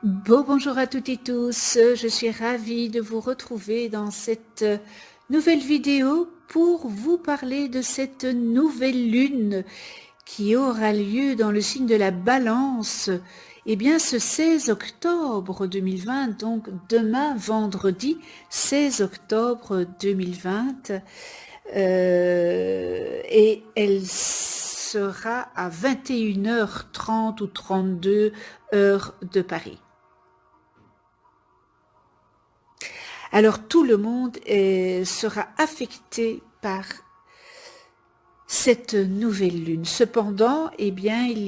Bonjour à toutes et tous, je suis ravie de vous retrouver dans cette nouvelle vidéo pour vous parler de cette nouvelle lune qui aura lieu dans le signe de la Balance, ce 16 octobre 2020, donc demain vendredi 16 octobre 2020, et elle sera à 21h30 ou 32 heures de Paris. Alors tout le monde sera affecté par cette nouvelle lune. Cependant, il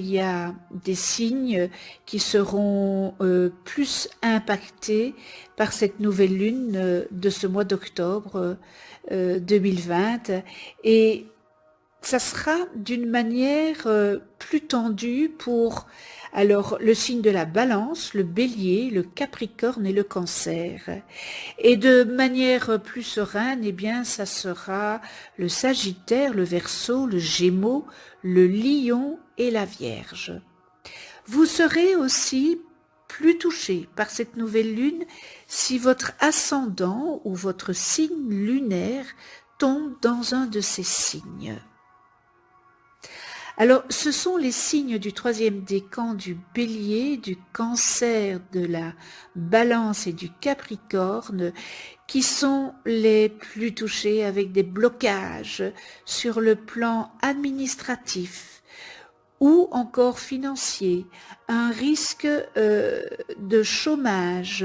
y a des signes qui seront plus impactés par cette nouvelle lune de ce mois d'octobre 2020, et ça sera d'une manière plus tendue pour le signe de la Balance, le Bélier, le Capricorne et le Cancer. Et de manière plus sereine, ça sera le Sagittaire, le Verseau, le Gémeaux, le Lion et la Vierge. Vous serez aussi plus touché par cette nouvelle lune si votre ascendant ou votre signe lunaire tombe dans un de ces signes. Alors, ce sont les signes du troisième décan du Bélier, du Cancer, de la Balance et du Capricorne qui sont les plus touchés, avec des blocages sur le plan administratif ou encore financier, un risque de chômage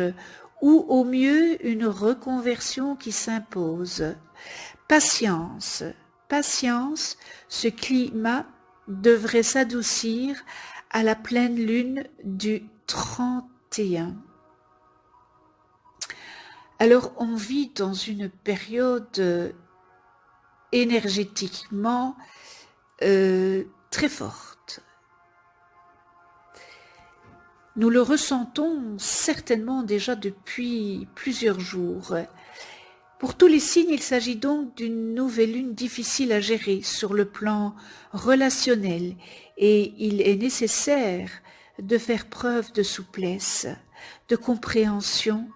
ou au mieux une reconversion qui s'impose. Patience, patience, ce climat devrait s'adoucir à la pleine lune du 31. Alors on vit dans une période énergétiquement très forte. Nous le ressentons certainement déjà depuis plusieurs jours. Pour tous les signes, il s'agit donc d'une nouvelle lune difficile à gérer sur le plan relationnel, et il est nécessaire de faire preuve de souplesse, de compréhension,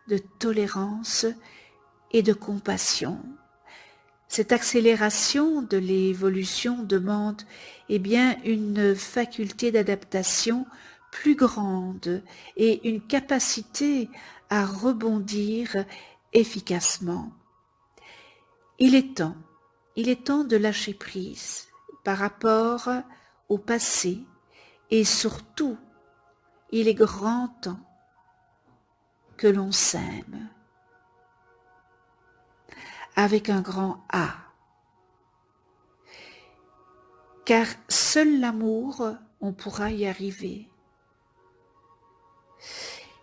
de tolérance et de compassion. Cette accélération de l'évolution demande une faculté d'adaptation plus grande et une capacité à rebondir efficacement. Il est temps de lâcher prise par rapport au passé, et surtout, il est grand temps que l'on s'aime avec un grand A, car seul l'amour, on pourra y arriver.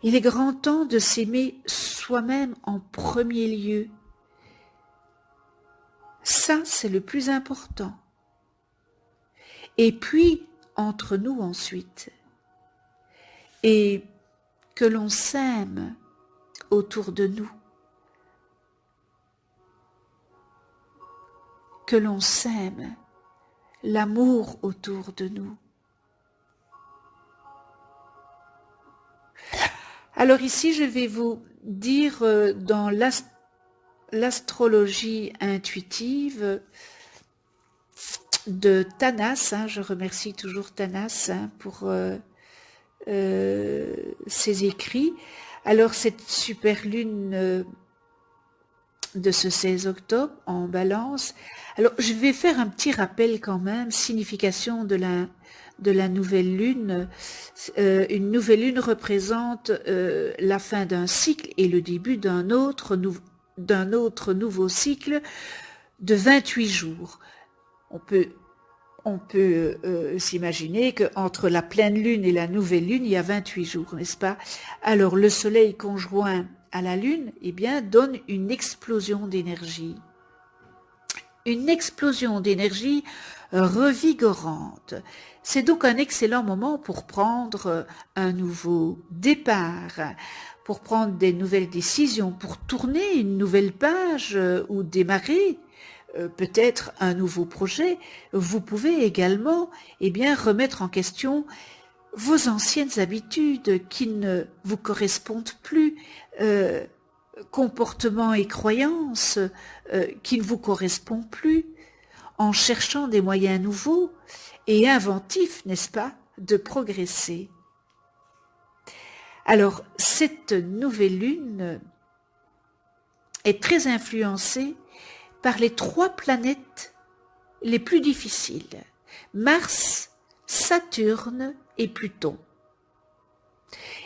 Il est grand temps de s'aimer soi-même en premier lieu. Ça, c'est le plus important. Et puis, entre nous ensuite. Et que l'on s'aime autour de nous. Que l'on s'aime, l'amour autour de nous. Alors ici, je vais vous dire dans l'astrologie intuitive de Thanas, je remercie toujours Thanas pour ses écrits. Alors cette super lune de ce 16 octobre en Balance, alors je vais faire un petit rappel quand même, signification de la nouvelle lune. Une nouvelle lune représente la fin d'un cycle et le début d'un autre nouveau cycle de 28 jours. On peut s'imaginer qu'entre la pleine lune et la nouvelle lune, il y a 28 jours, n'est-ce pas? Alors le soleil conjoint à la lune, donne une explosion d'énergie. Une explosion d'énergie revigorante. C'est donc un excellent moment pour prendre un nouveau départ, pour prendre des nouvelles décisions, pour tourner une nouvelle page ou démarrer peut-être un nouveau projet. Vous pouvez également remettre en question vos anciennes habitudes qui ne vous correspondent plus, comportements et croyances qui ne vous correspondent plus, en cherchant des moyens nouveaux et inventifs, n'est-ce pas, de progresser. Alors, cette nouvelle lune est très influencée par les 3 planètes les plus difficiles, Mars, Saturne et Pluton.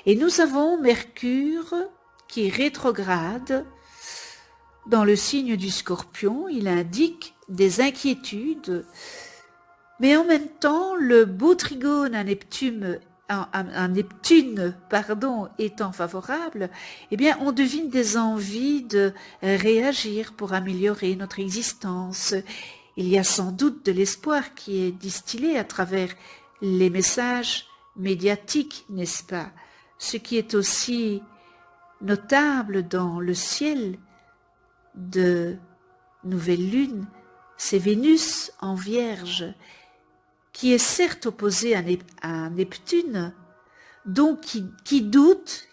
Et nous avons Mercure qui est rétrograde dans le signe du Scorpion. Il indique des inquiétudes, mais en même temps, le beau trigone à Neptune, étant favorable, eh bien, on devine des envies de réagir pour améliorer notre existence. Il y a sans doute de l'espoir qui est distillé à travers les messages médiatiques, n'est-ce pas? Ce qui est aussi notable dans le ciel de nouvelle lune, c'est Vénus en Vierge, qui est certes opposée à Neptune, donc qui doute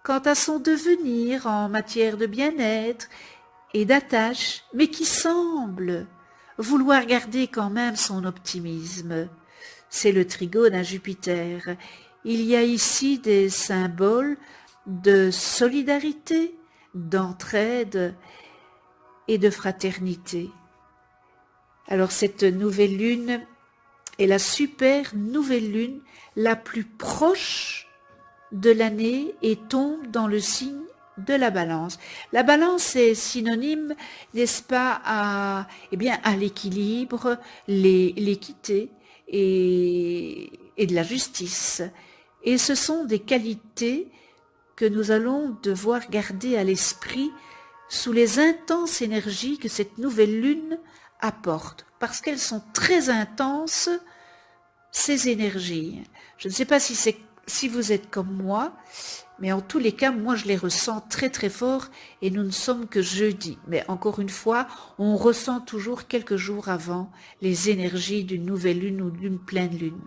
quant à son devenir en matière de bien-être et d'attache, mais qui semble vouloir garder quand même son optimisme. C'est le trigone à Jupiter. Il y a ici des symboles de solidarité, d'entraide et de fraternité. Alors cette nouvelle lune est la super nouvelle lune la plus proche de l'année et tombe dans le signe de la Balance. La Balance est synonyme, n'est-ce pas, à l'équilibre, l'équité et de la justice. Et ce sont des qualités que nous allons devoir garder à l'esprit sous les intenses énergies que cette nouvelle lune apporte, parce qu'elles sont très intenses, ces énergies. Je ne sais pas si vous êtes comme moi, mais en tous les cas, moi je les ressens très très fort et nous ne sommes que jeudi. Mais encore une fois, on ressent toujours quelques jours avant les énergies d'une nouvelle lune ou d'une pleine lune.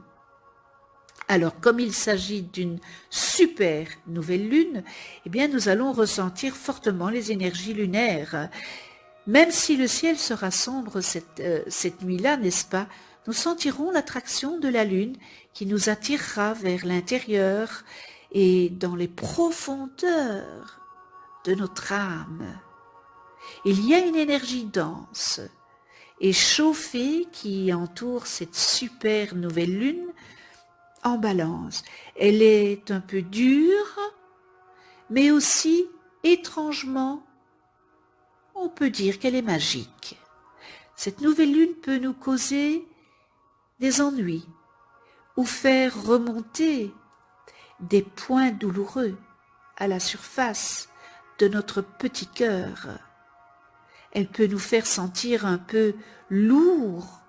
Alors, comme il s'agit d'une super nouvelle lune, eh bien, nous allons ressentir fortement les énergies lunaires. Même si le ciel sera sombre cette nuit-là, n'est-ce pas, nous sentirons l'attraction de la lune qui nous attirera vers l'intérieur et dans les profondeurs de notre âme. Il y a une énergie dense et chauffée qui entoure cette super nouvelle lune en Balance. Elle est un peu dure, mais aussi étrangement, on peut dire qu'elle est magique. Cette nouvelle lune peut nous causer des ennuis ou faire remonter des points douloureux à la surface de notre petit cœur. Elle peut nous faire sentir un peu lourds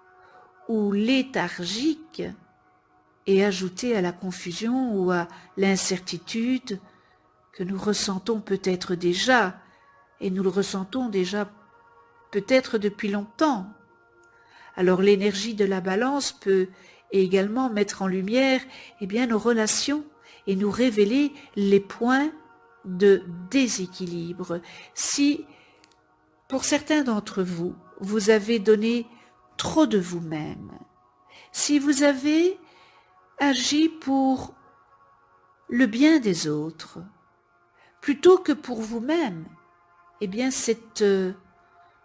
ou léthargiques et ajouter à la confusion ou à l'incertitude que nous ressentons peut-être déjà, et nous le ressentons déjà peut-être depuis longtemps. Alors l'énergie de la Balance peut également mettre en lumière nos relations et nous révéler les points de déséquilibre. Si, pour certains d'entre vous, vous avez donné trop de vous-même, si vous avez agi pour le bien des autres, plutôt que pour vous-même, cette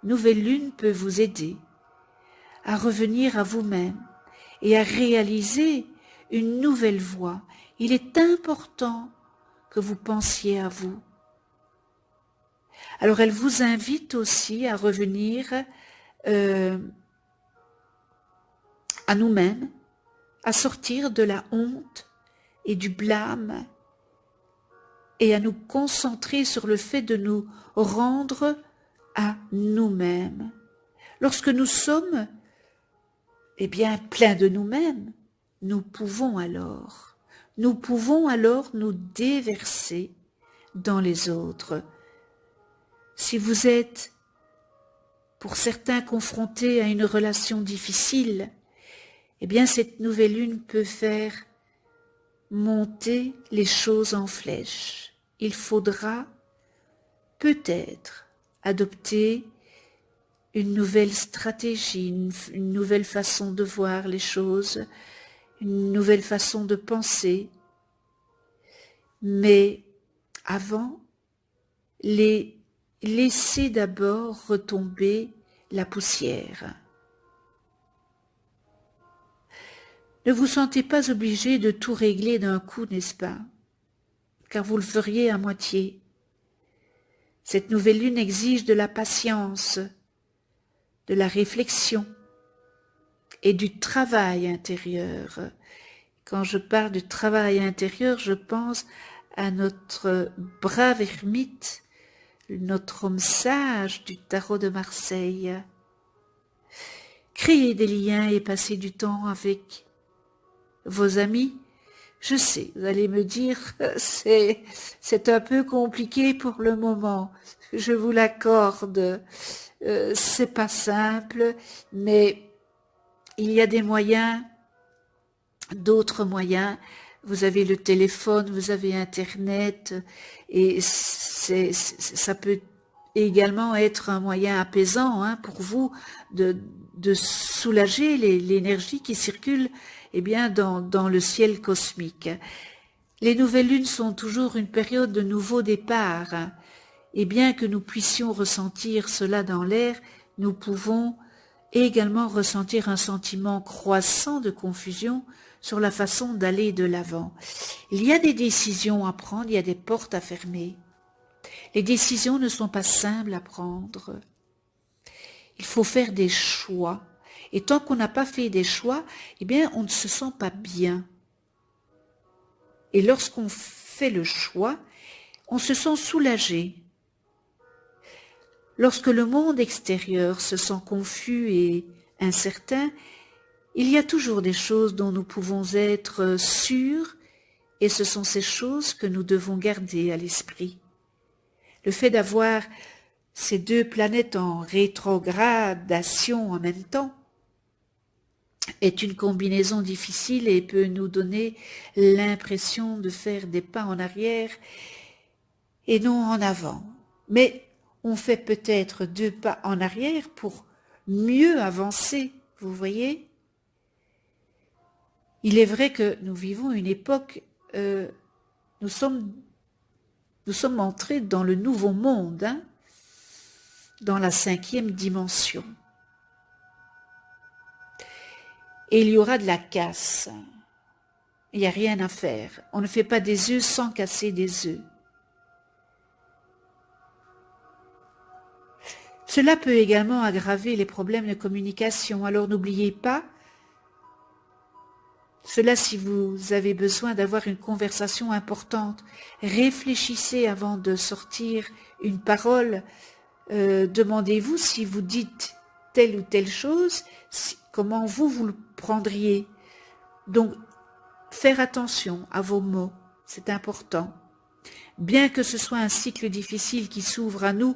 nouvelle lune peut vous aider à revenir à vous-même et à réaliser une nouvelle voie. Il est important que vous pensiez à vous. Alors elle vous invite aussi à revenir à nous-mêmes, à sortir de la honte et du blâme et à nous concentrer sur le fait de nous rendre à nous-mêmes. Lorsque nous sommes pleins de nous-mêmes, nous pouvons alors nous déverser dans les autres. Si vous êtes, pour certains, confrontés à une relation difficile, eh bien cette nouvelle lune peut faire monter les choses en flèche. Il faudra peut-être adopter une nouvelle stratégie, une nouvelle façon de voir les choses, une nouvelle façon de penser. Mais avant, laissez d'abord retomber la poussière. Ne vous sentez pas obligé de tout régler d'un coup, n'est-ce pas? Car vous le feriez à moitié. Cette nouvelle lune exige de la patience, de la réflexion et du travail intérieur. Quand je parle de travail intérieur, je pense à notre brave ermite, notre homme sage du tarot de Marseille. Créez des liens et passez du temps avec vos amis. Je sais, vous allez me dire, c'est un peu compliqué pour le moment, je vous l'accorde, c'est pas simple, mais il y a des moyens, d'autres moyens. Vous avez le téléphone, vous avez Internet, et ça peut également être un moyen apaisant pour vous de soulager l'énergie qui circule bien, dans le ciel cosmique. Les nouvelles lunes sont toujours une période de nouveau départ, et bien que nous puissions ressentir cela dans l'air, nous pouvons également ressentir un sentiment croissant de confusion sur la façon d'aller de l'avant. Il y a des décisions à prendre, il y a des portes à fermer. Les décisions ne sont pas simples à prendre. Il faut faire des choix. Et tant qu'on n'a pas fait des choix, eh bien, on ne se sent pas bien. Et lorsqu'on fait le choix, on se sent soulagé. Lorsque le monde extérieur se sent confus et incertain, il y a toujours des choses dont nous pouvons être sûrs, et ce sont ces choses que nous devons garder à l'esprit. Le fait d'avoir ces deux planètes en rétrogradation en même temps est une combinaison difficile et peut nous donner l'impression de faire des pas en arrière et non en avant. Mais on fait peut-être 2 pas en arrière pour mieux avancer, vous voyez? Il est vrai que nous vivons une époque, nous sommes entrés dans le nouveau monde, dans la 5e dimension. Et il y aura de la casse. Il n'y a rien à faire. On ne fait pas des œufs sans casser des œufs. Cela peut également aggraver les problèmes de communication. Alors n'oubliez pas, cela si vous avez besoin d'avoir une conversation importante, réfléchissez avant de sortir une parole. Demandez-vous si vous dites telle ou telle chose, comment vous le prendriez. Donc, faire attention à vos mots, c'est important. Bien que ce soit un cycle difficile qui s'ouvre à nous,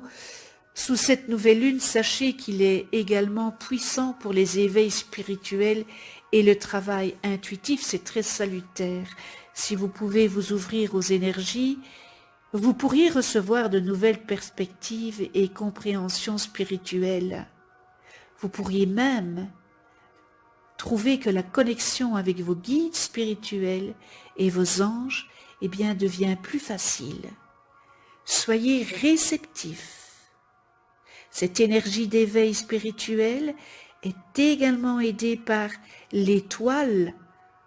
sous cette nouvelle lune, sachez qu'il est également puissant pour les éveils spirituels et le travail intuitif, c'est très salutaire. Si vous pouvez vous ouvrir aux énergies, vous pourriez recevoir de nouvelles perspectives et compréhensions spirituelles. Vous pourriez même trouver que la connexion avec vos guides spirituels et vos anges, devient plus facile. Soyez réceptifs. Cette énergie d'éveil spirituel est également aidée par l'étoile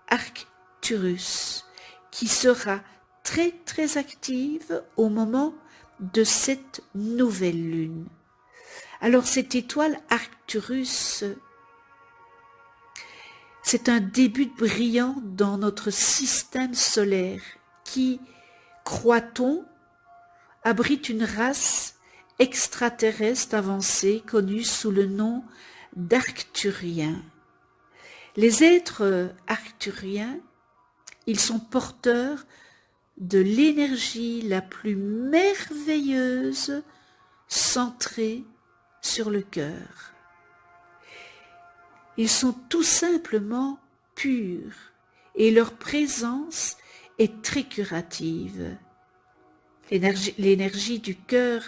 Arcturus, qui sera très très active au moment de cette nouvelle lune. Alors cette étoile Arcturus, c'est un début brillant dans notre système solaire qui, croit-on, abrite une race extraterrestre avancée connue sous le nom d'Arcturiens. Les êtres arcturiens, ils sont porteurs de l'énergie la plus merveilleuse centrée sur le cœur. Ils sont tout simplement purs et leur présence est très curative. L'énergie du cœur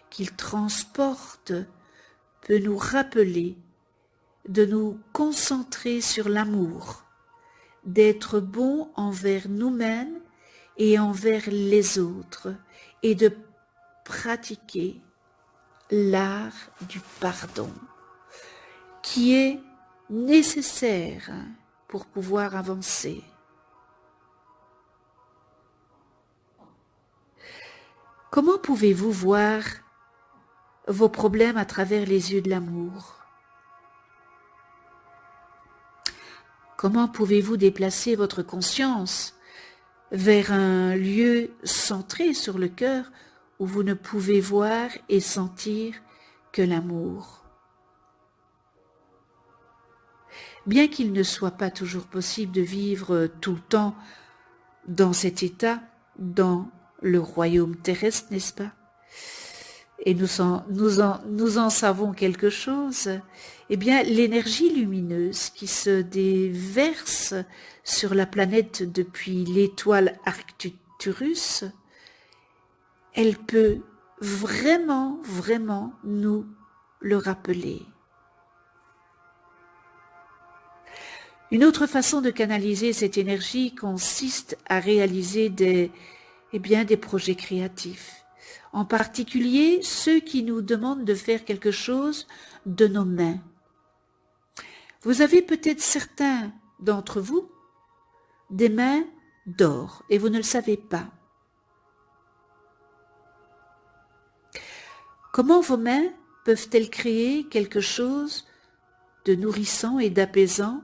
qu'ils transportent peut nous rappeler de nous concentrer sur l'amour, d'être bons envers nous-mêmes et envers les autres, et de pratiquer l'art du pardon, qui est nécessaire pour pouvoir avancer. Comment pouvez-vous voir vos problèmes à travers les yeux de l'amour? Comment pouvez-vous déplacer votre conscience vers un lieu centré sur le cœur où vous ne pouvez voir et sentir que l'amour? Bien qu'il ne soit pas toujours possible de vivre tout le temps dans cet état, dans le royaume terrestre, n'est-ce pas? Et nous en savons quelque chose. Eh bien, l'énergie lumineuse qui se déverse sur la planète depuis l'étoile Arcturus, elle peut vraiment nous le rappeler. Une autre façon de canaliser cette énergie consiste à réaliser des projets créatifs. En particulier ceux qui nous demandent de faire quelque chose de nos mains. Vous avez peut-être certains d'entre vous des mains d'or et vous ne le savez pas. Comment vos mains peuvent-elles créer quelque chose de nourrissant et d'apaisant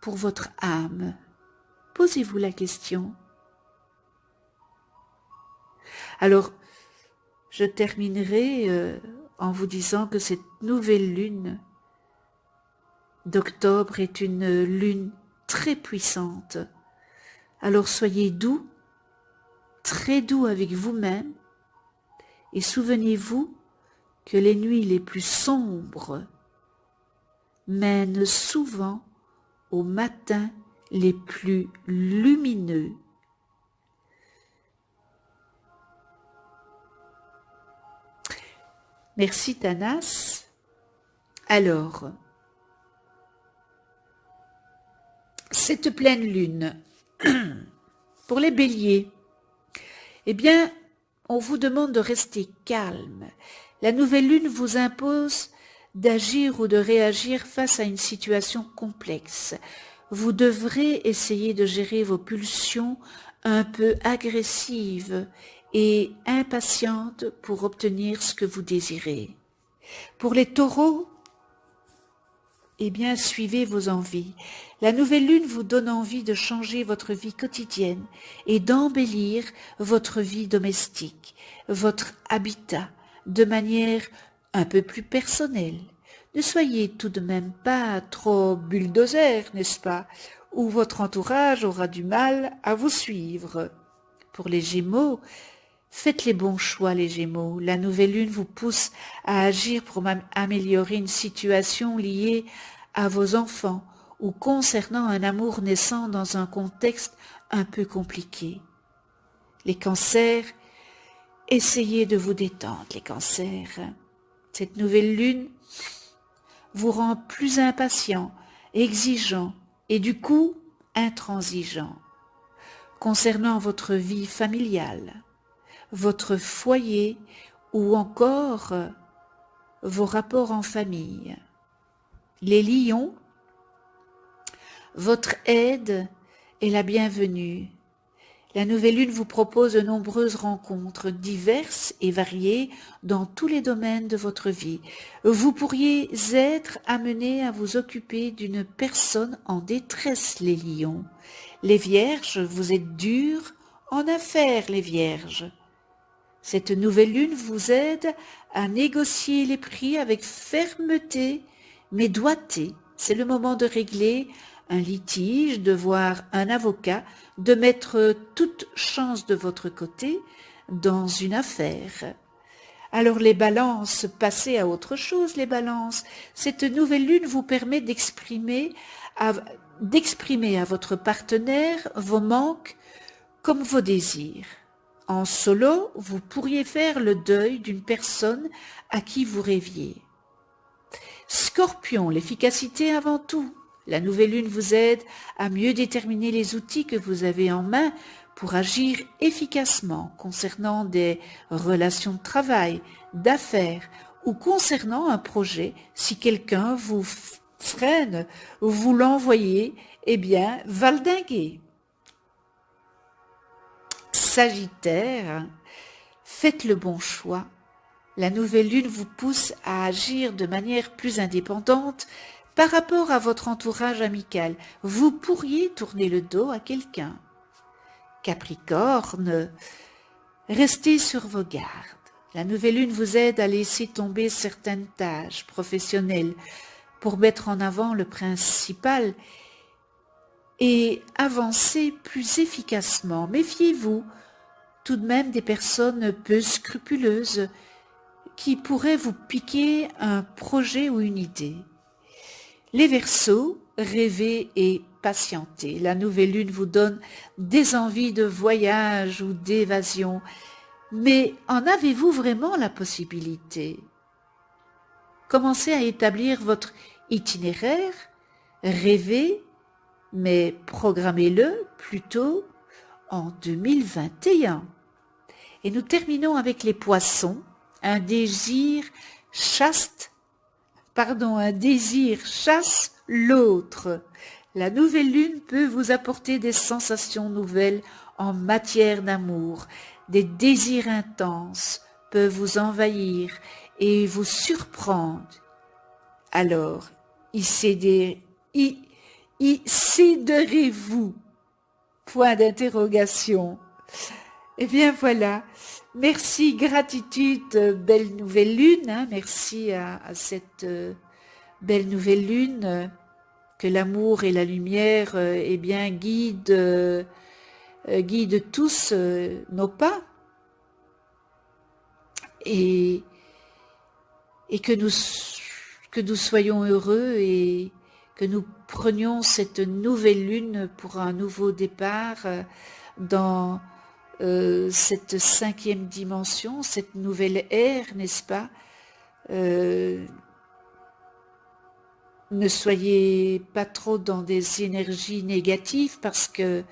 pour votre âme? Posez-vous la question. Alors, je terminerai en vous disant que cette nouvelle lune d'octobre est une lune très puissante. Alors soyez doux, très doux avec vous-même, et souvenez-vous que les nuits les plus sombres mènent souvent aux matins les plus lumineux. Merci Thanas. Alors, cette pleine lune, pour les béliers, eh bien, on vous demande de rester calme. La nouvelle lune vous impose d'agir ou de réagir face à une situation complexe. Vous devrez essayer de gérer vos pulsions un peu agressives et impatiente pour obtenir ce que vous désirez. Pour les taureaux, eh bien, suivez vos envies. La nouvelle lune vous donne envie de changer votre vie quotidienne et d'embellir votre vie domestique, votre habitat, de manière un peu plus personnelle. Ne soyez tout de même pas trop bulldozer, n'est-ce pas, ou votre entourage aura du mal à vous suivre. Pour les Gémeaux, faites les bons choix, les Gémeaux. La nouvelle lune vous pousse à agir pour améliorer une situation liée à vos enfants ou concernant un amour naissant dans un contexte un peu compliqué. Les Cancers, essayez de vous détendre, les Cancers. Cette nouvelle lune vous rend plus impatient, exigeant et du coup intransigeant. Concernant votre vie familiale, votre foyer ou encore vos rapports en famille. Les lions, votre aide est la bienvenue. La nouvelle lune vous propose de nombreuses rencontres diverses et variées dans tous les domaines de votre vie. Vous pourriez être amené à vous occuper d'une personne en détresse, les lions. Les vierges, vous êtes durs en affaires, les vierges. Cette nouvelle lune vous aide à négocier les prix avec fermeté, mais doigté. C'est le moment de régler un litige, de voir un avocat, de mettre toute chance de votre côté dans une affaire. Alors les balances, passez à autre chose, les balances. Cette nouvelle lune vous permet d'exprimer d'exprimer à votre partenaire vos manques comme vos désirs. En solo, vous pourriez faire le deuil d'une personne à qui vous rêviez. Scorpion, l'efficacité avant tout. La nouvelle lune vous aide à mieux déterminer les outils que vous avez en main pour agir efficacement concernant des relations de travail, d'affaires ou concernant un projet. Si quelqu'un vous freine, vous l'envoyez, eh bien, valdinguer. Sagittaire, faites le bon choix. La nouvelle lune vous pousse à agir de manière plus indépendante par rapport à votre entourage amical. Vous pourriez tourner le dos à quelqu'un. Capricorne, restez sur vos gardes. La nouvelle lune vous aide à laisser tomber certaines tâches professionnelles pour mettre en avant le principal et avancer plus efficacement. Méfiez-vous tout de même des personnes peu scrupuleuses qui pourraient vous piquer un projet ou une idée. Les Verseaux, rêvez et patientez. La nouvelle lune vous donne des envies de voyage ou d'évasion, mais en avez-vous vraiment la possibilité? Commencez à établir votre itinéraire, rêvez, mais programmez-le plutôt en 2021. Et nous terminons avec les Poissons, un désir chaste l'autre. La nouvelle lune peut vous apporter des sensations nouvelles en matière d'amour. Des désirs intenses peuvent vous envahir et vous surprendre. Alors, y céderez-vous? Point d'interrogation. Eh bien voilà, merci, gratitude, belle nouvelle lune, hein, merci à cette belle nouvelle lune, que l'amour et la lumière eh bien guident tous nos pas et que nous soyons heureux et que nous prenions cette nouvelle lune pour un nouveau départ dans cette cinquième dimension, cette nouvelle ère, n'est-ce pas? Ne soyez pas trop dans des énergies négatives parce que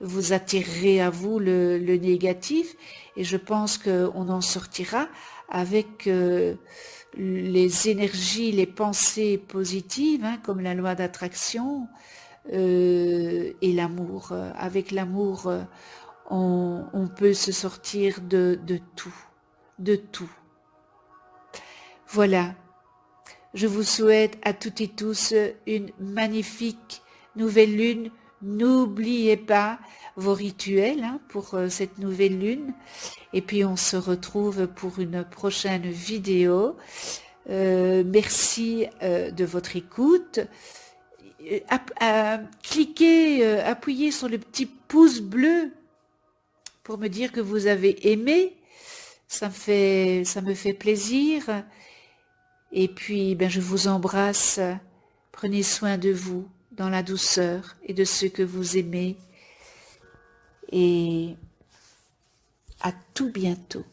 vous attirerez à vous le négatif, et je pense qu'on en sortira avec les énergies, les pensées positives, hein, comme la loi d'attraction et l'amour. Avec l'amour, on peut se sortir de tout, de tout. Voilà, je vous souhaite à toutes et tous une magnifique nouvelle lune. N'oubliez pas vos rituels pour cette nouvelle lune. Et puis on se retrouve pour une prochaine vidéo. Merci de votre écoute. Cliquez, appuyez sur le petit pouce bleu pour me dire que vous avez aimé. Ça me fait plaisir. Et puis, je vous embrasse. Prenez soin de vous dans la douceur et de ceux que vous aimez. Et à tout bientôt.